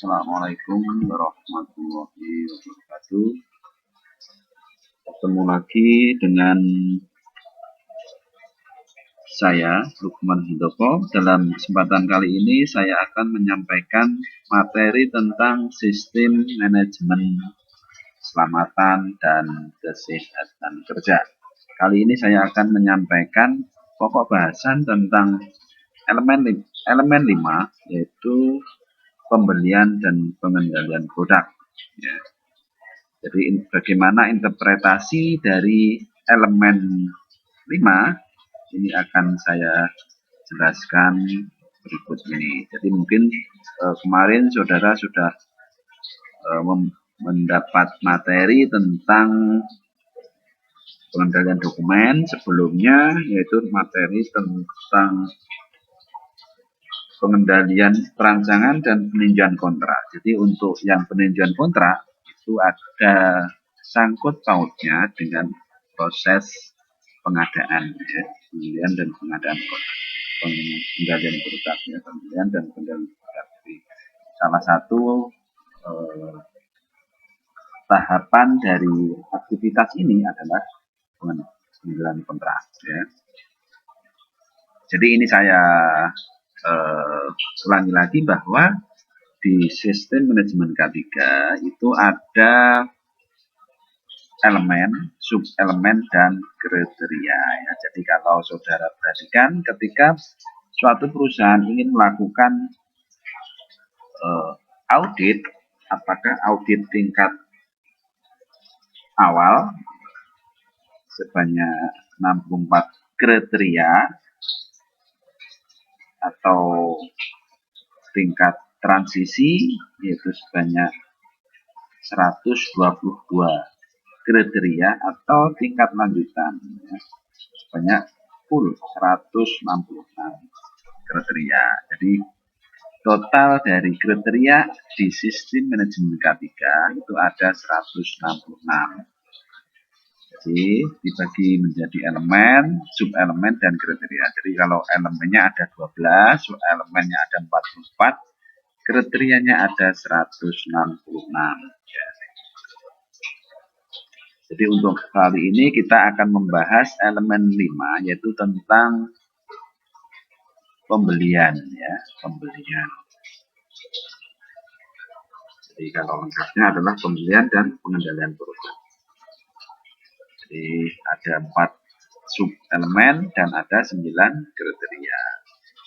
Assalamualaikum warahmatullahi wabarakatuh. Ketemu lagi dengan saya, Lukman Handoko. Dalam kesempatan kali ini saya akan menyampaikan materi tentang sistem manajemen keselamatan dan kesehatan kerja. Kali ini saya akan menyampaikan pokok bahasan tentang elemen 5, yaitu pembelian dan pengendalian produk. Ya. Jadi bagaimana interpretasi dari elemen 5 ini akan saya jelaskan berikut ini. Jadi mungkin kemarin saudara sudah mendapat materi tentang pengendalian dokumen sebelumnya, yaitu materi tentang pengendalian perancangan dan peninjauan kontrak. Jadi untuk yang peninjauan kontrak itu ada sangkut pautnya dengan proses pengadaan, ya, pembelian dan pengadaan kontrak, pengendalian produk, ya, pembelian dan pengendalian produk. Jadi salah satu tahapan dari aktivitas ini adalah pengendalian kontrak. Ya. Jadi ini saya ulangi lagi bahwa di sistem manajemen K3 itu ada elemen, subelemen, dan kriteria. Ya. Jadi kalau saudara perhatikan ketika suatu perusahaan ingin melakukan audit, apakah audit tingkat awal sebanyak 64 kriteria atau tingkat transisi yaitu sebanyak 122 kriteria atau tingkat lanjutan, ya, sebanyak full 166 kriteria. Jadi total dari kriteria di sistem manajemen K3 itu ada 166. Jadi dibagi menjadi elemen, subelemen, dan kriteria. Jadi kalau elemennya ada 12, subelemennya ada 44, kriterianya ada 166. Ya. Jadi untuk kali ini kita akan membahas elemen 5, yaitu tentang pembelian, ya, pembelian. Jadi kalau lengkapnya adalah pembelian dan pengendalian produk. Jadi ada 4 subelemen dan ada 9 kriteria.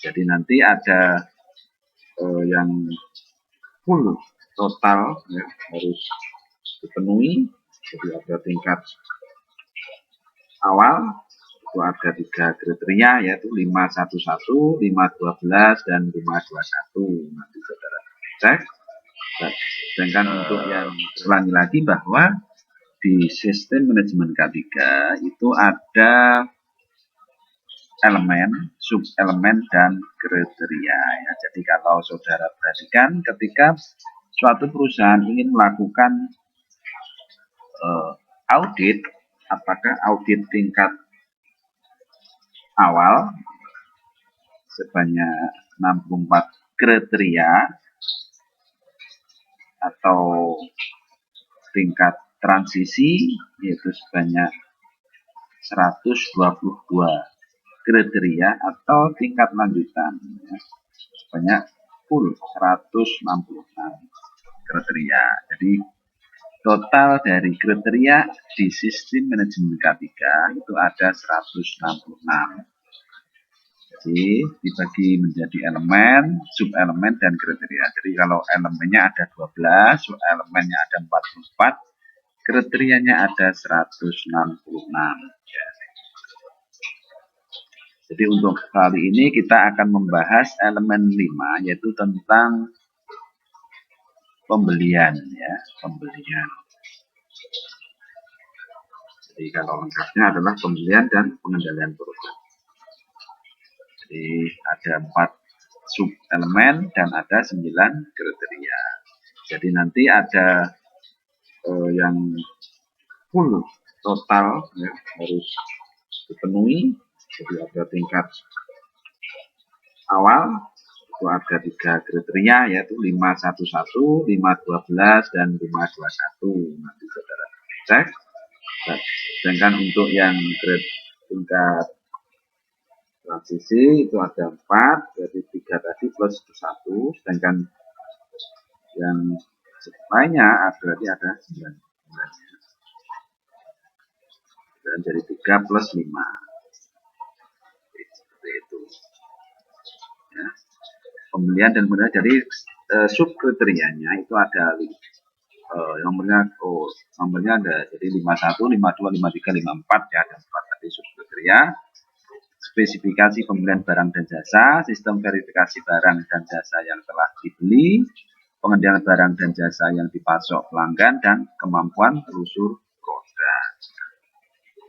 Jadi nanti ada yang full total, ya, harus dipenuhi. Jadi ada tingkat awal itu ada 3 kriteria, yaitu 511, 512, dan 521. Nanti saudara cek. Sedangkan untuk yang ulangi lagi bahwa di sistem manajemen K3 itu ada elemen, subelemen, dan kriteria. Ya. Jadi kalau saudara perhatikan ketika suatu perusahaan ingin melakukan audit, apakah audit tingkat awal sebanyak 64 kriteria atau tingkat transisi yaitu sebanyak 122 kriteria atau tingkat lanjutan, ya, sebanyak full 166 kriteria. Jadi total dari kriteria di sistem manajemen K3 itu ada 166. Jadi dibagi menjadi elemen, subelemen, dan kriteria. Jadi kalau elemennya ada 12, subelemennya ada 44, kriterianya ada 166. Ya. Jadi untuk kali ini kita akan membahas elemen 5, yaitu tentang pembelian, ya, pembelian. Jadi kalau lengkapnya adalah pembelian dan pengendalian produk. Jadi ada 4 subelemen dan ada 9 kriteria. Jadi nanti ada yang full total, ya, harus dipenuhi. Jadi ada tingkat awal itu ada 3 kriteria, yaitu 511, 512, dan 521. Nanti saudara cek. Sedangkan untuk yang grade tingkat transisi itu ada 4, jadi 3 tadi plus 1, sedangkan yang lainnya berarti ada 9. Dan jadi 3 plus 5. Seperti itu. Ya. Pembelian dan pembelian, jadi sub kriterianya itu ada nomornya ada jadi 51, 52, 53, 54 ya, ada 4 tadi sub kriteria. Spesifikasi pembelian barang dan jasa, sistem verifikasi barang dan jasa yang telah dibeli, pengendalian barang dan jasa yang dipasok pelanggan, dan kemampuan telusur produk.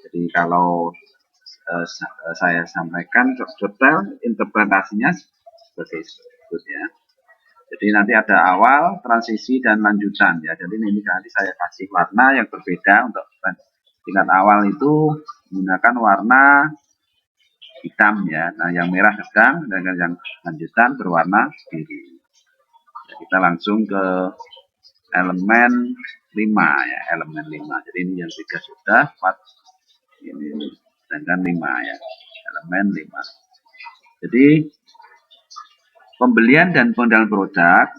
Jadi kalau saya sampaikan detail interpretasinya sebagai berikut ya. Jadi nanti ada awal, transisi, dan lanjutan ya. Jadi ini nanti saya kasih warna yang berbeda untuk tingkat awal itu menggunakan warna hitam ya. Nah yang merah sedang dan yang lanjutan berwarna biru. Ya, kita langsung ke elemen 5 ya, elemen 5. Jadi ini yang 3 sudah, 4 ini sedangkan 5 ya, elemen 5. Jadi pembelian dan pengendalian produk,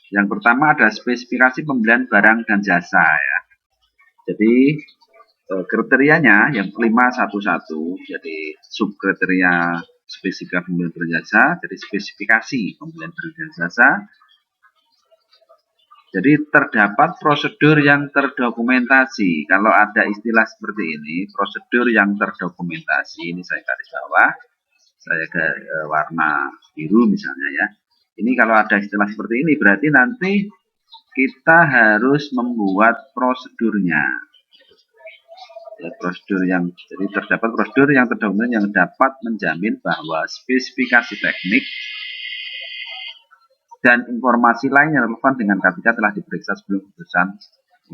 yang pertama ada spesifikasi pembelian barang dan jasa ya. Jadi kriterianya yang 511, jadi sub kriteria spesifikasi pembelian barang dan jasa, jadi spesifikasi pembelian barang dan jasa. Jadi terdapat prosedur yang terdokumentasi. Kalau ada istilah seperti ini, prosedur yang terdokumentasi, ini saya garis bawah, saya ke warna biru misalnya ya. Ini kalau ada istilah seperti ini berarti nanti kita harus membuat prosedurnya. Ya, prosedur yang jadi terdapat prosedur yang terdokumentasi yang dapat menjamin bahwa spesifikasi teknik dan informasi lain yang relevan dengan KPK telah diperiksa sebelum keputusan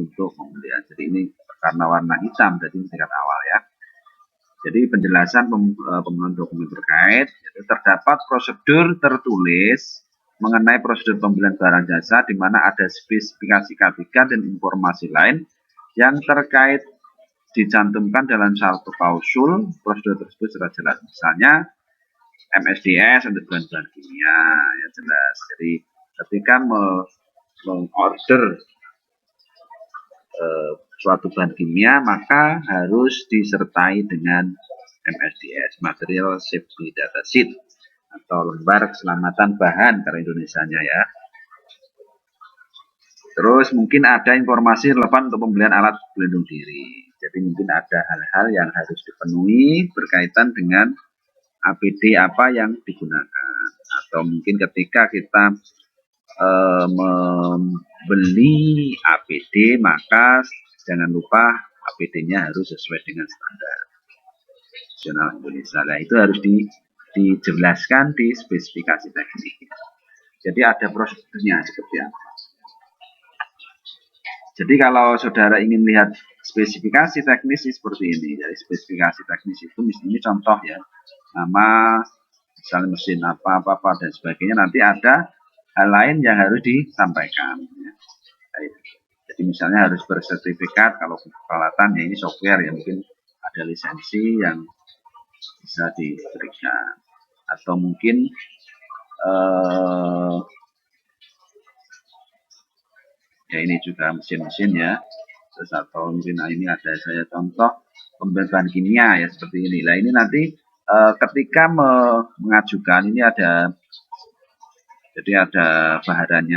untuk pembelian. Jadi ini karena warna hitam, jadi ini tingkat awal ya. Jadi penjelasan pemenuhan dokumen terkait, terdapat prosedur tertulis mengenai prosedur pembelian barang jasa di mana ada spesifikasi KPK dan informasi lain yang terkait dicantumkan dalam satu klausul prosedur tersebut secara jelas. Misalnya MSDS untuk bahan-bahan kimia ya jelas. Jadi ketika mengorder suatu bahan kimia maka harus disertai dengan MSDS, Material Safety Data Sheet, atau lembar keselamatan bahan kalau Indonesianya ya. Terus mungkin ada informasi relevan untuk pembelian alat pelindung diri. Jadi mungkin ada hal-hal yang harus dipenuhi berkaitan dengan APD apa yang digunakan. Atau mungkin ketika kita membeli APD maka jangan lupa APD-nya harus sesuai dengan standar nasional Indonesia. Nah, itu harus dijelaskan di spesifikasi teknik. Jadi ada prosedurnya seperti apa. Jadi kalau saudara ingin lihat spesifikasi teknis seperti ini. Jadi spesifikasi teknis itu misalnya contoh ya, nama, misalnya mesin apa dan sebagainya. Nanti ada hal lain yang harus disampaikan. Ya. Jadi misalnya harus bersertifikat kalau peralatan ya ini software ya mungkin ada lisensi yang bisa diberikan atau mungkin ya ini juga mesin-mesin ya. Terus atau mungkin ini ada saya contoh pembuatan kimia ya seperti ini. Nah ini nanti ketika mengajukan ini ada jadi ada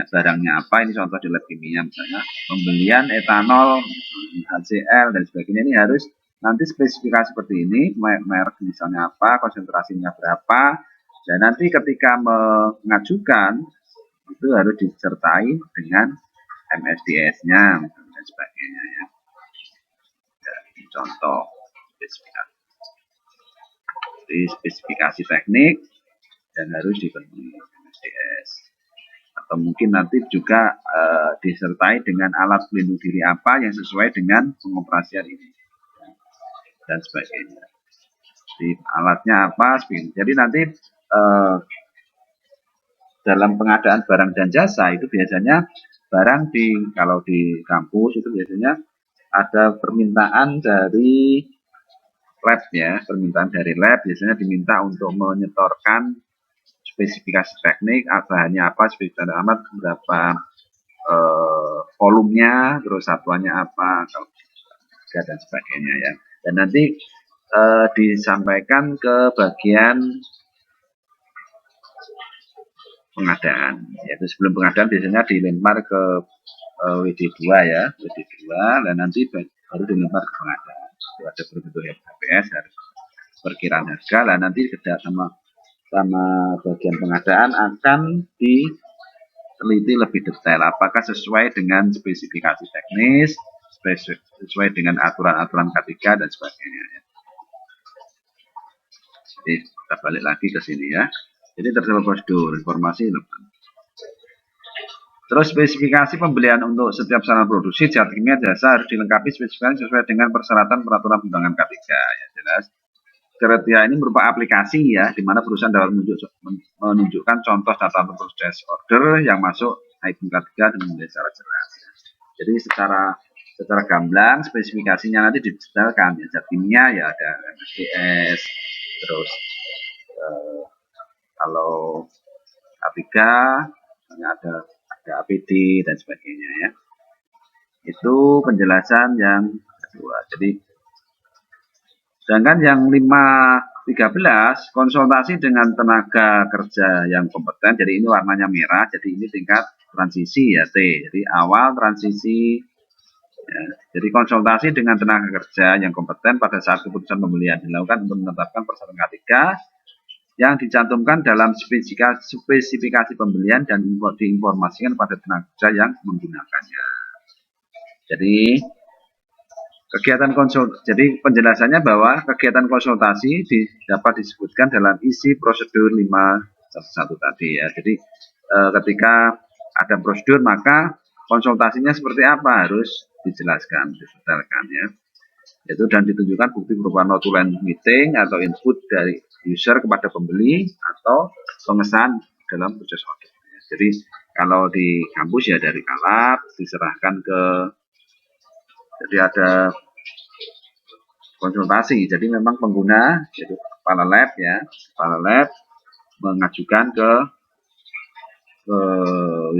barangnya apa ini contoh di lab kimia misalnya pembelian etanol HCl dan sebagainya ini harus nanti spesifikasi seperti ini merek misalnya apa konsentrasinya berapa dan nanti ketika mengajukan itu harus disertai dengan MSDS-nya dan sebagainya ya. Ini contoh spesifikasi. Jadi spesifikasi teknik dan harus dipenuhi MSDS. Atau mungkin nanti juga disertai dengan alat pelindung diri apa yang sesuai dengan pengoperasian ini dan sebagainya. Jadi alatnya apa? Jadi nanti dalam pengadaan barang dan jasa itu biasanya barang kalau di kampus itu biasanya ada permintaan dari lab ya, permintaan dari lab biasanya diminta untuk menyetorkan spesifikasi teknik, bahannya apa, spesifikasi amat, berapa volumenya, terus satuannya apa, dan sebagainya ya. Dan nanti disampaikan ke bagian pengadaan. Yaitu sebelum pengadaan biasanya dilempar ke WD2 ya, WD2, dan nanti baru dilempar ke pengadaan. Itu ada berbentuk HPS, perkiraan harga, dan nanti sama bagian pengadaan akan diteliti lebih detail apakah sesuai dengan spesifikasi teknis, sesuai dengan aturan-aturan K3 dan sebagainya. Jadi kita balik lagi ke sini ya. Jadi terdapat prosedur informasi depan. Terus spesifikasi pembelian untuk setiap sarana produksi zat kimia jasa harus dilengkapi spesifikasi sesuai dengan persyaratan peraturan undangan K3 ya, jelas. Kriteria ini merupakan aplikasi ya, di mana perusahaan dapat menunjukkan contoh data proses order yang masuk item K3 dengan secara jelas. Jadi secara gamblang spesifikasinya nanti didetailkan ya, zat kimia ya ada MSDS, terus kalau K3 ada APD dan sebagainya ya. Itu penjelasan yang kedua. Jadi sedangkan yang 5.13 konsultasi dengan tenaga kerja yang kompeten. Jadi ini warnanya merah. Jadi ini tingkat transisi ya T. Jadi awal transisi. Ya. Jadi konsultasi dengan tenaga kerja yang kompeten pada saat keputusan pembelian dilakukan untuk menetapkan persyaratan K3 yang dicantumkan dalam spesifikasi pembelian dan diinformasikan pada tenaga kerja yang menggunakannya. Jadi jadi penjelasannya bahwa kegiatan konsultasi dapat disebutkan dalam isi prosedur 511 tadi ya. Jadi ketika ada prosedur maka konsultasinya seperti apa harus dijelaskan, didetailkan ya. Itu dan ditunjukkan bukti berupa notulen meeting atau input dari user kepada pembeli atau pengesahan dalam proses audit. Jadi kalau di kampus ya dari Kalab diserahkan ke, jadi ada konsultasi. Jadi memang pengguna, jadi kepala lab ya, kepala lab mengajukan ke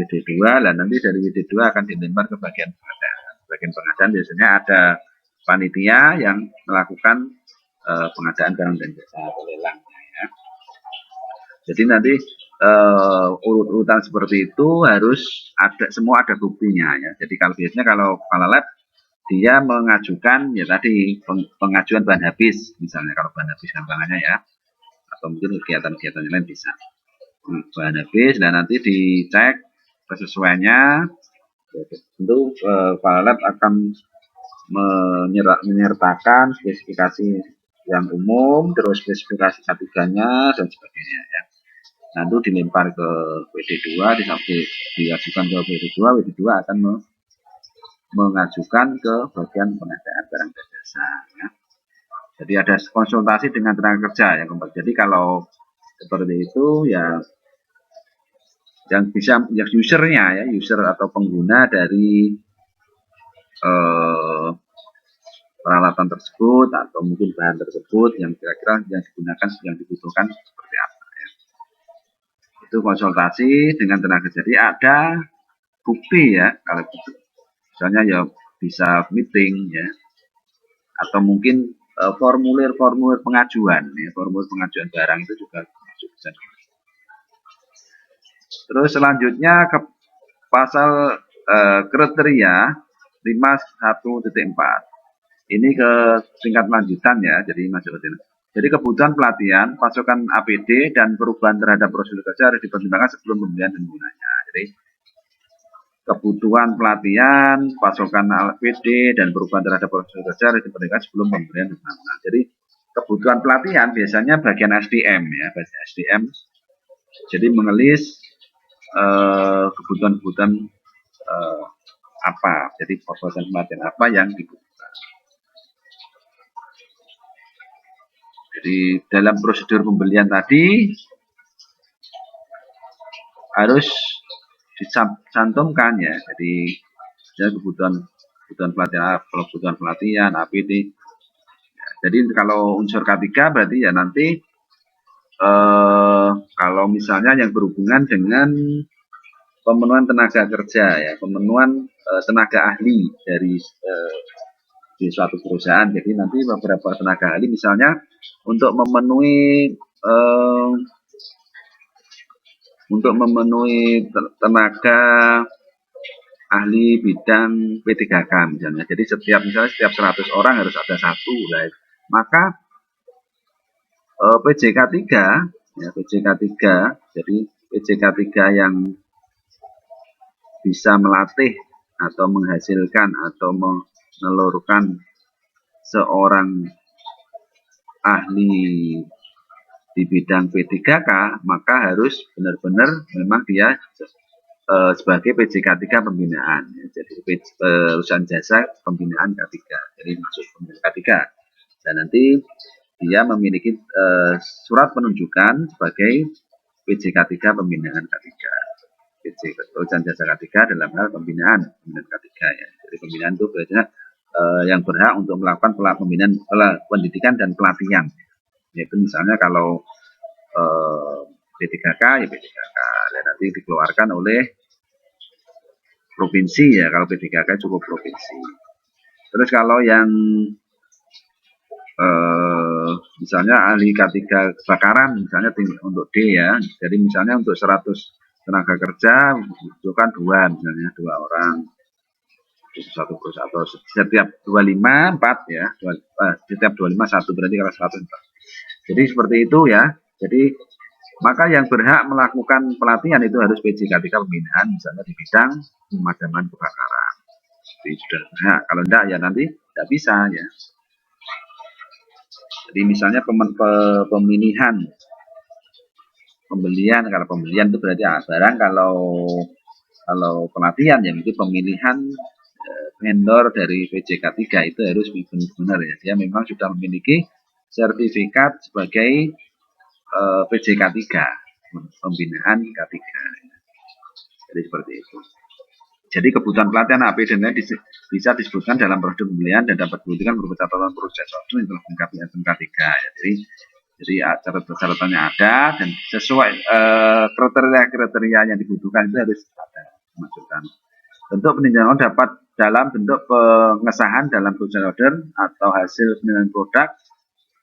WD2 dan nanti dari WD2 akan dilempar ke bagian pengadaan. Bagian pengadaan biasanya ada panitia yang melakukan pengadaan barang dan jasa atau lelangnya ya. Jadi nanti urut-urutan seperti itu harus ada, semua ada buktinya ya. Jadi kalau biasanya kalau kepala lab dia mengajukan ya tadi pengajuan bahan habis misalnya, kalau bahan habis gampangannya ya, atau mungkin kegiatan-kegiatan lain bisa bahan habis dan nanti dicek kesesuaiannya. Tentu kepala lab akan menyertakan spesifikasi yang umum, terus spesifikasi K3-nya dan sebagainya ya. Nanti dilempar ke WD2, diajukan ke WD2, WD2 akan mengajukan ke bagian pengadaan barang dan jasa ya. Jadi ada konsultasi dengan tenaga kerja yang kompeten. Jadi kalau seperti itu ya yang bisa yang usernya ya, user atau pengguna dari peralatan tersebut atau mungkin bahan tersebut yang kira-kira yang digunakan, yang dibutuhkan seperti apa ya. Itu konsultasi dengan tenaga kerja. Jadi ada bukti ya kalau gitu. Misalnya ya bisa meeting ya, atau mungkin formulir-formulir pengajuan ya, formulir pengajuan barang itu juga masuk bisa. Terus selanjutnya ke pasal kriteria 51.4. Ini ke tingkat lanjutan ya, jadi masuk ke sini. Jadi kebutuhan pelatihan, pasokan APD dan perubahan terhadap prosedur kerja harus dipertimbangkan sebelum pembelian dan penggunanya. Jadi kebutuhan pelatihan, pasokan APD, dan perubahan terhadap prosedur kerja harus diperhatikan sebelum pembelian dan penggunaan. Jadi kebutuhan pelatihan biasanya bagian SDM ya, bagian SDM. Jadi mengelis kebutuhan-kebutuhan apa, jadi prosedur pelatihan apa yang dibutuhkan. Jadi dalam prosedur pembelian tadi harus dicantumkan ya. Jadi kebutuhan pelatihan APD. Jadi kalau unsur K3 berarti ya nanti kalau misalnya yang berhubungan dengan pemenuhan tenaga kerja ya, pemenuhan tenaga ahli dari di suatu perusahaan. Jadi nanti beberapa tenaga ahli misalnya untuk memenuhi tenaga ahli bidang P3K misalnya. Jadi setiap 100 orang harus ada satu. Nah, maka PJK3 ya, PJK3, jadi PJK3 yang bisa melatih atau menghasilkan atau menelurkan seorang ahli di bidang P3K, maka harus benar-benar memang dia sebagai PJK3 pembinaan. Jadi perusahaan jasa pembinaan K3. Jadi masuk pembinaan K3. Dan nanti dia memiliki surat penunjukan sebagai PJK3 pembinaan K3. Perusahaan jasa K3 dalam hal pembinaan K3 ya. Jadi pembinaan itu biasanya yang berhak untuk melakukan pembinaan pendidikan dan pelatihan. Yaitu misalnya kalau P3K ya P3K, dan nanti dikeluarkan oleh provinsi ya, kalau P3K cukup provinsi. Terus kalau yang misalnya ahli K3 kebakaran misalnya untuk D ya, jadi misalnya untuk 100 tenaga kerja butuhkan 2 misalnya 2 orang satu perusahaan atau setiap 25 4 ya, setiap 25 1 berarti kalau 100 4. Jadi seperti itu ya. Jadi maka yang berhak melakukan pelatihan itu harus PJK3 pembinaan misalnya di bidang pemadaman kebakaran. Jadi sudah berhak. Kalau enggak ya nanti tidak bisa ya. Jadi misalnya pemilihan pembelian, kalau pembelian itu berarti barang, kalau pelatihan yang itu pemilihan vendor dari PJK3 itu harus benar-benar ya, dia memang sudah memiliki sertifikat sebagai PJK3 pembinaan K3. Jadi seperti itu. Jadi kebutuhan pelatihan AP dan lain bisa disebutkan dalam prosedur pembelian dan dapat dibuktikan berupa catatan proses waktu yang telah melengkapi K3 ya. Jadi catatan-catatannya ada dan sesuai kriteria-kriteria yang dibutuhkan itu harus ada dimasukkan. Bentuk peninjauan dapat dalam bentuk pengesahan dalam purchase order atau hasil penilaian produk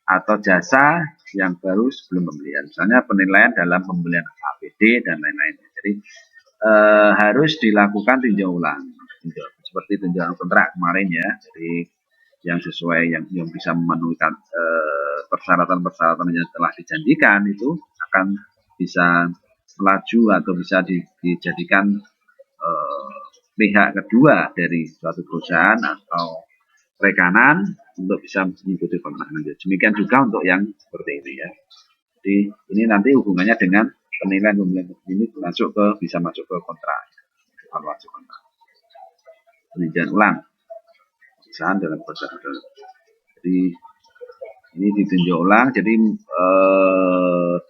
atau jasa yang baru sebelum pembelian. Misalnya penilaian dalam pembelian APD dan lain-lain. Jadi harus dilakukan tinjau ulang. Seperti tinjauan kontrak kemarin ya. Jadi yang sesuai yang bisa memenuhi persyaratan-persyaratan yang telah dijanjikan itu akan bisa melaju atau bisa dijadikan pihak kedua dari suatu perusahaan atau rekanan untuk bisa mengikuti kontrak. Demikian juga untuk yang seperti ini ya. Jadi ini nanti hubungannya dengan penilaian ini bisa masuk ke kontrak, evaluasi kontrak. Peninjauan ulang perusahaan dalam proses. Jadi ini ditinjau ulang. Jadi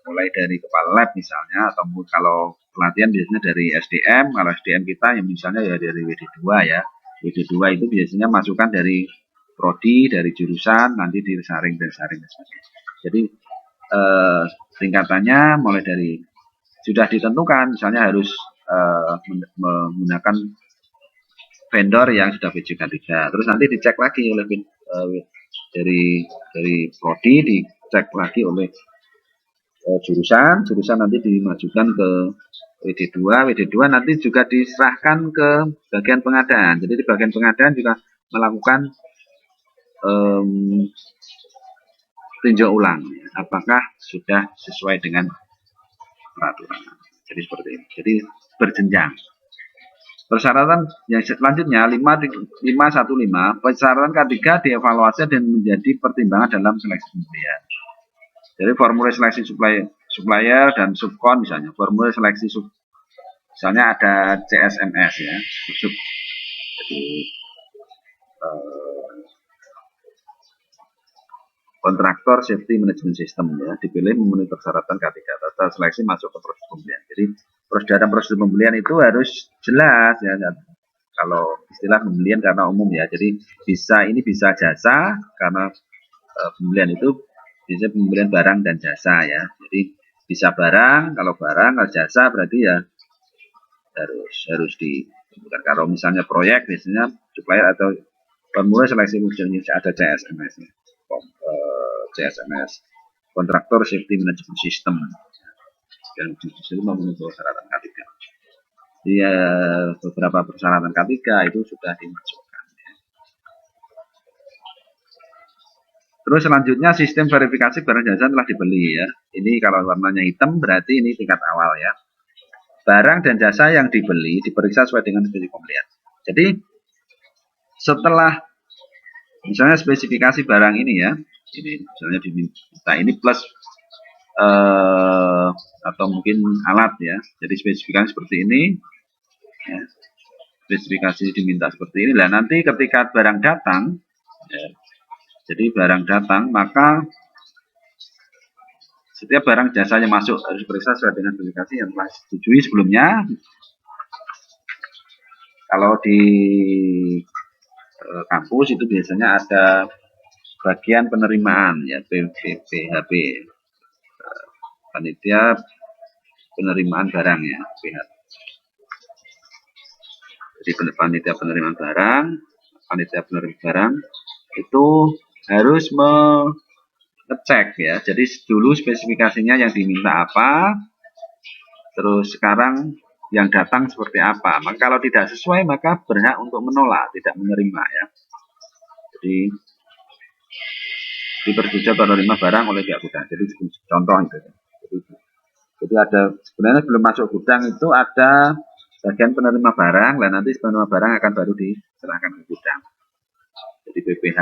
mulai dari kepala lab misalnya, atau kalau pelatihan biasanya dari SDM. Kalau SDM kita yang misalnya ya dari WD2 ya. WD2 itu biasanya masukan dari prodi, dari jurusan, nanti disaring dan sebagainya. Jadi tingkatannya mulai dari sudah ditentukan, misalnya harus menggunakan vendor yang sudah PJK3. Terus nanti dicek lagi oleh dari prodi, dicek lagi oleh jurusan nanti dimajukan ke WD2. WD2 nanti juga diserahkan ke bagian pengadaan. Jadi di bagian pengadaan juga melakukan tinjau ulang apakah sudah sesuai dengan peraturan. Jadi seperti ini. Jadi berjenjang. Persyaratan yang selanjutnya 515, persyaratan K3 dievaluasi dan menjadi pertimbangan dalam seleksi pembelian. Jadi formulir seleksi supplier dan subkon misalnya. Formulir seleksi misalnya ada CSMS ya. Jadi kontraktor safety management system ya, dipilih memenuhi persyaratan K3 data seleksi masuk ke proses pembelian. Jadi dalam proses pembelian itu harus jelas ya. Kalau istilah pembelian karena umum ya, jadi bisa jasa karena pembelian itu bisa pembelian barang dan jasa ya. Jadi bisa barang, kalau jasa berarti ya harus di bukan. Kalau misalnya proyek biasanya supplier atau pemulai seleksi munculnya ada CSMS -nya. CSMS kontraktor safety management system dan itu memenuhi persyaratan K3. Jadi beberapa persyaratan K3 itu sudah dimasukkan. Terus selanjutnya sistem verifikasi barang jasa telah dibeli ya. Ini kalau warnanya hitam berarti ini tingkat awal ya. Barang dan jasa yang dibeli diperiksa sesuai dengan spesifikasi pembelian. Jadi setelah misalnya spesifikasi barang ini ya, ini misalnya diminta ini plus atau mungkin alat ya. Jadi spesifikasi seperti ini ya. Spesifikasi diminta seperti ini. Nah nanti ketika barang datang ya, jadi barang datang maka setiap barang jasanya masuk harus diperiksa sesuai dengan spesifikasi yang telah disetujui sebelumnya. Kalau di kampus itu biasanya ada bagian penerimaan ya, PHB, panitia penerimaan barang ya, PHB. Jadi panitia penerimaan barang itu harus ngecek ya. Jadi dulu spesifikasinya yang diminta apa, terus sekarang yang datang seperti apa. Maka kalau tidak sesuai maka berhak untuk menolak, tidak menerima ya. Jadi dipersetujukan penerima barang oleh pihak gudang. Jadi contoh itu. Jadi ada sebenarnya belum masuk gudang itu ada bagian penerima barang, dan nanti penerima barang akan baru diserahkan ke gudang. Jadi PPH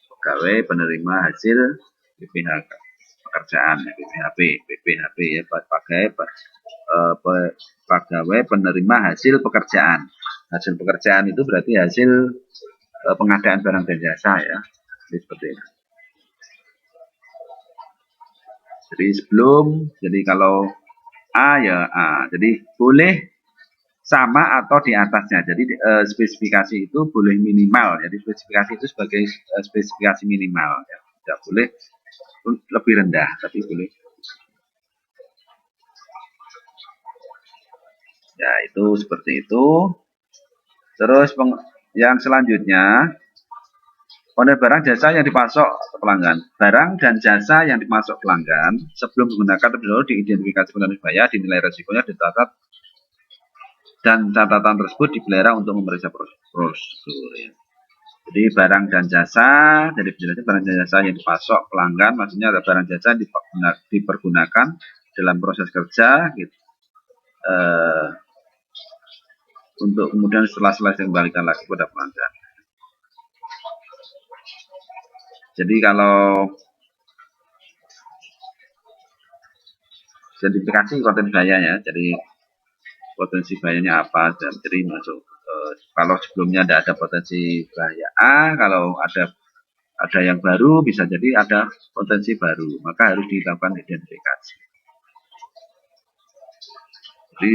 pegawai penerima hasil PPH pekerjaan ya, PPHP ya, pegawai penerima hasil pekerjaan. Hasil pekerjaan itu berarti hasil pengadaan barang dan jasa ya. Jadi seperti itu. Jadi jadi kalau A ya A, jadi boleh sama atau di atasnya. Jadi spesifikasi itu boleh minimal. Jadi spesifikasi itu sebagai spesifikasi minimal ya. Tidak boleh lebih rendah, tapi boleh. Ya itu seperti itu. Terus yang selanjutnya, model barang jasa yang dipasok pelanggan. Barang dan jasa yang dimasuk pelanggan sebelum menggunakan terlebih dahulu diidentifikasi penerima biaya, dinilai resikonya, dicatat, dan catatan tersebut dipelihara untuk memeriksa prosedur. Ya. Jadi barang dan jasa, jadi penjelasan barang dan jasa yang dipasok pelanggan, maksudnya ada barang jasa dipergunakan dalam proses kerja, gitu. Untuk kemudian setelah selesai kembalikan lagi kepada pelanggan. Jadi kalau identifikasi konten biayanya, jadi potensi bahayanya apa, dan jadi masuk kalau sebelumnya tidak ada potensi bahaya A, kalau ada yang baru bisa jadi ada potensi baru, maka harus dilakukan identifikasi. Jadi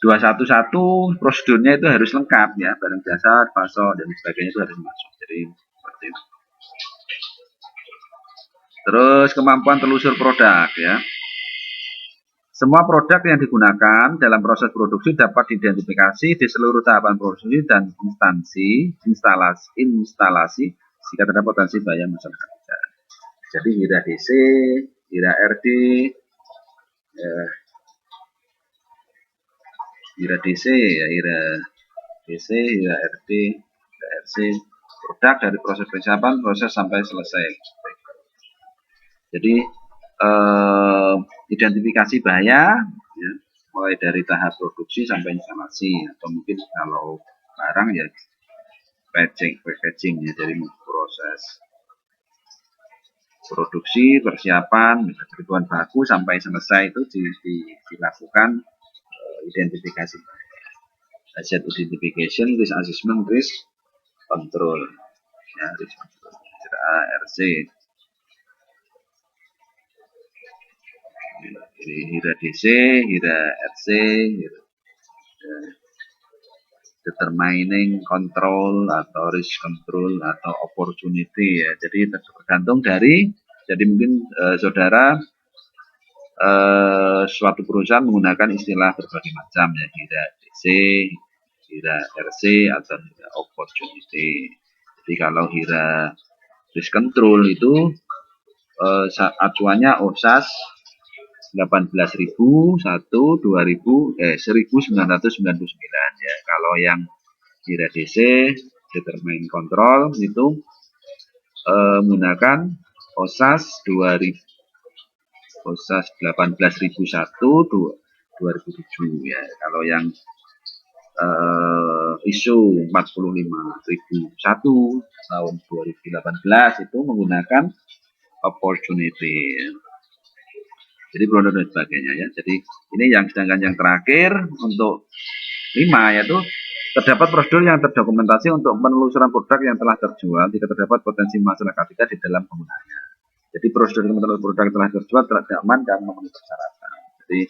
211 prosedurnya itu harus lengkap ya, barang jasa, pasok dan sebagainya itu harus masuk. Jadi seperti itu. Terus kemampuan telusur produk ya. Semua produk yang digunakan dalam proses produksi dapat diidentifikasi di seluruh tahapan produksi dan instalasi jika terdapat potensi bahaya masyarakat. Jadi IRA DC, IRA RD, IRA DC ya, IRA DC, IRA RD, IRA RC, produk dari proses persiapan proses sampai selesai. Jadi identifikasi bahaya ya, mulai dari tahap produksi sampai instalasi, atau mungkin kalau barang ya packaging ya, dari proses produksi, persiapan, kebutuhan baku sampai selesai itu dilakukan identifikasi bahaya. Asset identification, risk assessment, risk control. ya, risk control. Hira RC. Jadi Hira DC, Hira RC, Hira, determining control atau risk control atau opportunity ya. Jadi tergantung dari, jadi mungkin saudara suatu perusahaan menggunakan istilah berbagai macam ya, Hira DC, Hira RC atau Hira opportunity. Jadi kalau Hira risk control itu acuannya OSAS 18.001 1999 ya. Kalau yang Hira DC determine control itu menggunakan OSAS 2000 OSAS 18.001 2007 ya. Kalau yang ISO 45001 tahun 2018 itu menggunakan opportunity. Jadi produk dan sebagainya ya. Jadi ini yang, sedangkan yang terakhir untuk 5 yaitu terdapat prosedur yang terdokumentasi untuk penelusuran produk yang telah terjual jika terdapat potensi masalah ketika di dalam penggunaannya. Jadi prosedur penelusuran produk yang telah terjual tidak aman dan memenuhi persyaratan. Jadi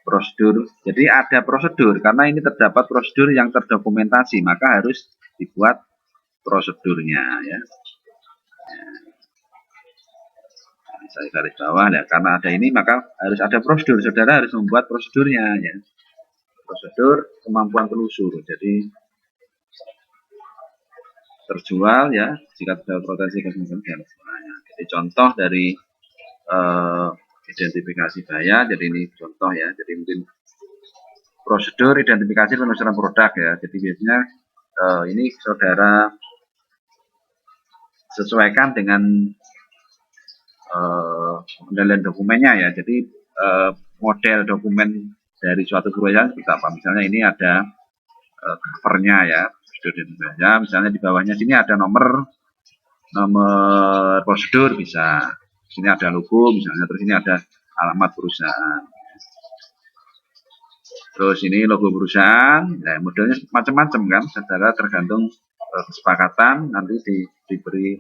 prosedur, jadi ada prosedur karena ini terdapat prosedur yang terdokumentasi, maka harus dibuat prosedurnya ya. Saya garis bawah ya, karena ada ini maka harus ada prosedur, saudara harus membuat prosedurnya ya. Prosedur kemampuan telusur, jadi terjual ya jika terdapat potensi kemungkinan. Jadi contoh dari identifikasi bahaya, jadi ini contoh ya, jadi mungkin prosedur identifikasi penelusuran produk ya. Jadi biasanya ini saudara sesuaikan dengan model dokumennya ya. Jadi model dokumen dari suatu perusahaan seperti apa? Misalnya ini ada covernya ya, prosedur identifikasi. Misalnya di bawahnya sini ada nomor prosedur bisa. Sini ada logo misalnya, terus ini ada alamat perusahaan. Terus ini logo perusahaan, nah modelnya macam-macam kan, saudara tergantung kesepakatan nanti diberi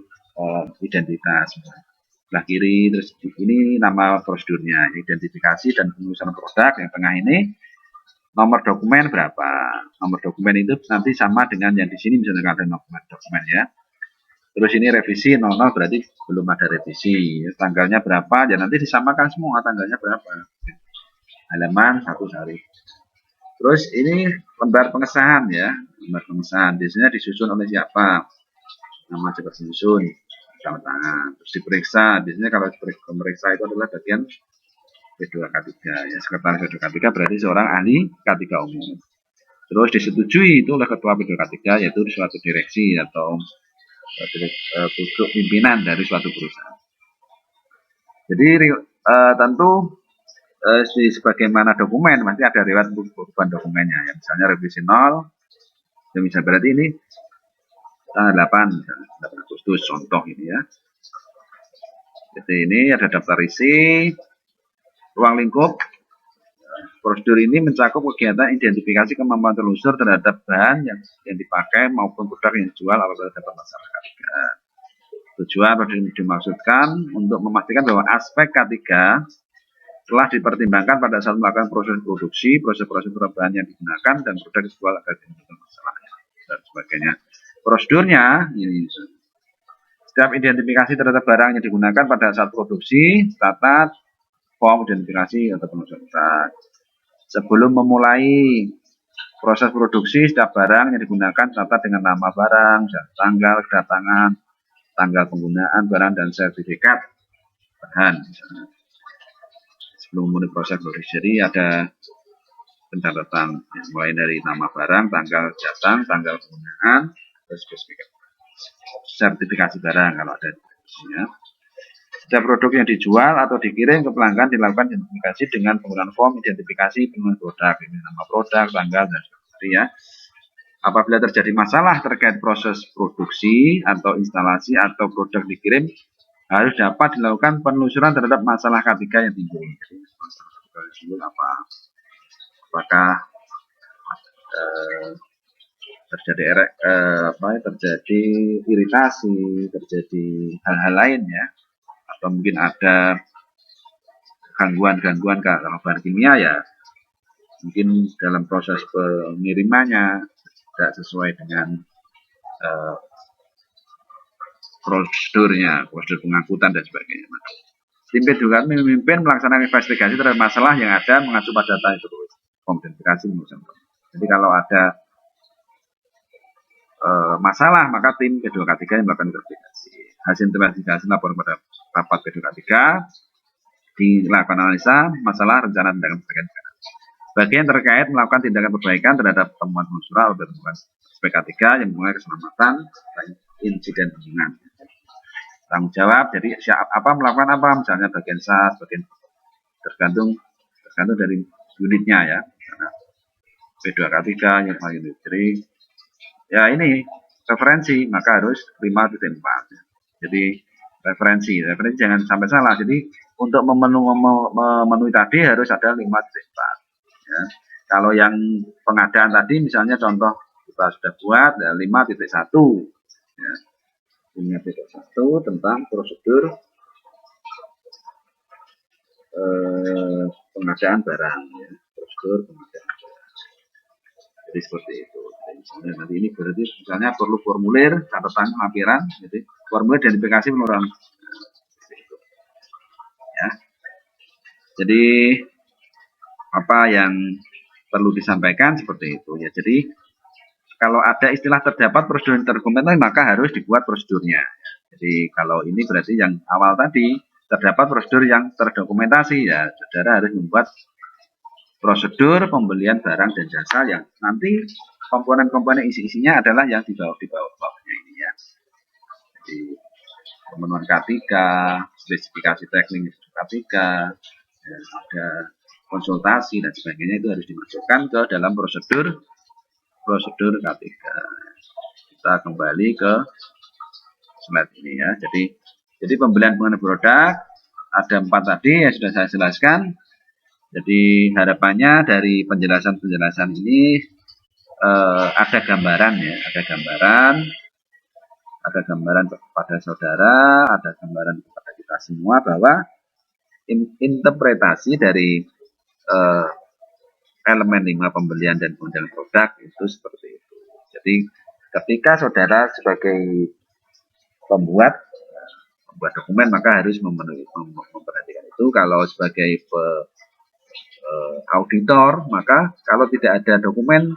identitas. Sebelah kiri, terus ini nama prosedurnya, identifikasi dan penelusuran produk. Yang tengah ini nomor dokumen berapa? Nomor dokumen itu nanti sama dengan yang di sini, misalnya ada nomor dokumen ya. Terus ini revisi 00 berarti belum ada revisi. Tanggalnya berapa? Ya nanti disamakan semua tanggalnya berapa. Halaman 1 hari. Terus ini lembar pengesahan ya, lembar pengesahan. Biasanya disusun oleh siapa? Nama cepat susun, tanda tangan. Terus diperiksa. Biasanya kalau pemeriksa itu adalah bagian P2K3 ya. Sekretaris P2K3 berarti seorang ahli K3 umum. Terus disetujui itu oleh ketua P2K3 yaitu suatu direksi atau duduk pimpinan dari suatu perusahaan. Jadi tentu sebagaimana dokumen pasti ada riwayat perubahan dokumennya ya. Misalnya revisi 0 ya, bisa berarti ini tanggal 8 misalnya, 8 Agustus contoh ini ya. Jadi ini ada daftar isi ruang lingkup. Prosedur ini mencakup kegiatan identifikasi kemampuan telusur terhadap bahan yang dipakai maupun produk yang dijual apabila dapat masalah K3. Tujuan prosedur ini dimaksudkan untuk memastikan bahwa aspek K3 telah dipertimbangkan pada saat melakukan proses produksi, proses-proses perubahan yang digunakan, dan produk dijual agar tidak masalahnya dan sebagainya. Prosedurnya ini. Setiap identifikasi terhadap barang yang digunakan pada saat produksi, catat form identifikasi atau penelusuran produk. Sebelum memulai proses produksi, setiap barang yang digunakan catat dengan nama barang, tanggal kedatangan, tanggal penggunaan barang, dan sertifikat bahan. Misalnya. Sebelum memulai proses produksi, jadi ada pencatatan ya, mulai dari nama barang, tanggal datang, tanggal penggunaan, terus sertifikasi barang kalau ada ya. Setiap produk yang dijual atau dikirim ke pelanggan dilakukan identifikasi dengan penggunaan form identifikasi penulis produk, ini nama produk, tanggal, dan sebagainya ya. Apabila terjadi masalah terkait proses produksi atau instalasi atau produk dikirim, harus dapat dilakukan penelusuran terhadap masalah K3 yang timbul. Apakah terjadi iritasi, terjadi hal-hal lain ya, atau mungkin ada gangguan-gangguan kalau bahan kimia ya, mungkin dalam proses pengirimannya tidak sesuai dengan prosedur pengangkutan dan sebagainya. Tim juga memimpin melaksanakan investigasi terhadap masalah yang ada mengacu pada data itu. Identifikasi. Jadi kalau ada masalah, maka tim P2K3 yang melakukan investigasi. Hasil investigasi lapor pada rapat P2K3, dilakukan analisa masalah rencana tindakan perbaikan. Bagian terkait melakukan tindakan perbaikan terhadap temuan unsur atau temuan P3 yang memulai keselamatan dan insiden hubungan. Tanggung jawab, jadi apa melakukan apa, misalnya bagian SAS, bagian tergantung dari unitnya ya. P2K3 yang unit 3 ya, ini referensi maka harus 5.4. Jadi referensi jangan sampai salah. Jadi untuk memenuhi tadi harus ada 5.4 ya. Kalau yang pengadaan tadi misalnya contoh kita sudah buat ya, 5.1 ya. 5.1 tentang prosedur pengadaan barang ya. Prosedur pengadaan barang. Jadi seperti itu. Misalnya nanti ini berarti misalnya perlu formulir catatan lampiran, jadi formulir identifikasi pengeluaran ya. Jadi apa yang perlu disampaikan seperti itu ya. Jadi kalau ada istilah terdapat prosedur terdokumentasi maka harus dibuat prosedurnya. Jadi kalau ini berarti yang awal tadi terdapat prosedur yang terdokumentasi ya, saudara harus membuat prosedur pembelian barang dan jasa yang nanti komponen-komponen isi-isinya adalah yang di bawahnya ini ya. Jadi pemenuhan K3, spesifikasi teknik K3, ya, ada konsultasi dan sebagainya itu harus dimasukkan ke dalam prosedur K3. Kita kembali ke slide ini ya. Jadi pembelian pengenalan produk ada 4 tadi yang sudah saya jelaskan. Jadi harapannya dari penjelasan ini ada gambaran ya, ada gambaran kepada saudara, ada gambaran kepada kita semua bahwa interpretasi dari elemen 5 pembelian dan pengendalian produk itu seperti itu. Jadi ketika saudara sebagai pembuat dokumen maka harus memperhatikan itu. Kalau sebagai auditor maka kalau tidak ada dokumen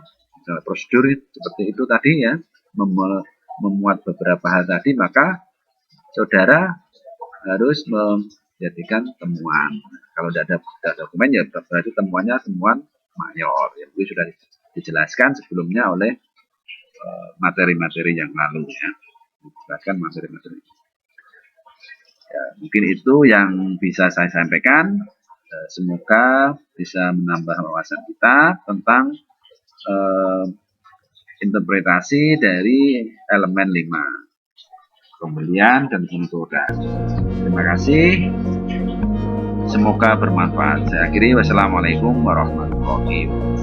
prosedur seperti itu tadi ya, memuat beberapa hal tadi, maka saudara harus menjadikan temuan. Kalau tidak ada dokumen ya berarti temuannya temuan mayor yang itu sudah dijelaskan sebelumnya oleh materi-materi yang lalu ya. Dijelaskan materi-materi. Ya, mungkin itu yang bisa saya sampaikan. Semoga bisa menambah wawasan kita tentang interpretasi dari elemen 5 pembelian dan pengeluaran. Terima kasih. Semoga bermanfaat. Saya akhiri. Wassalamualaikum warahmatullahi wabarakatuh.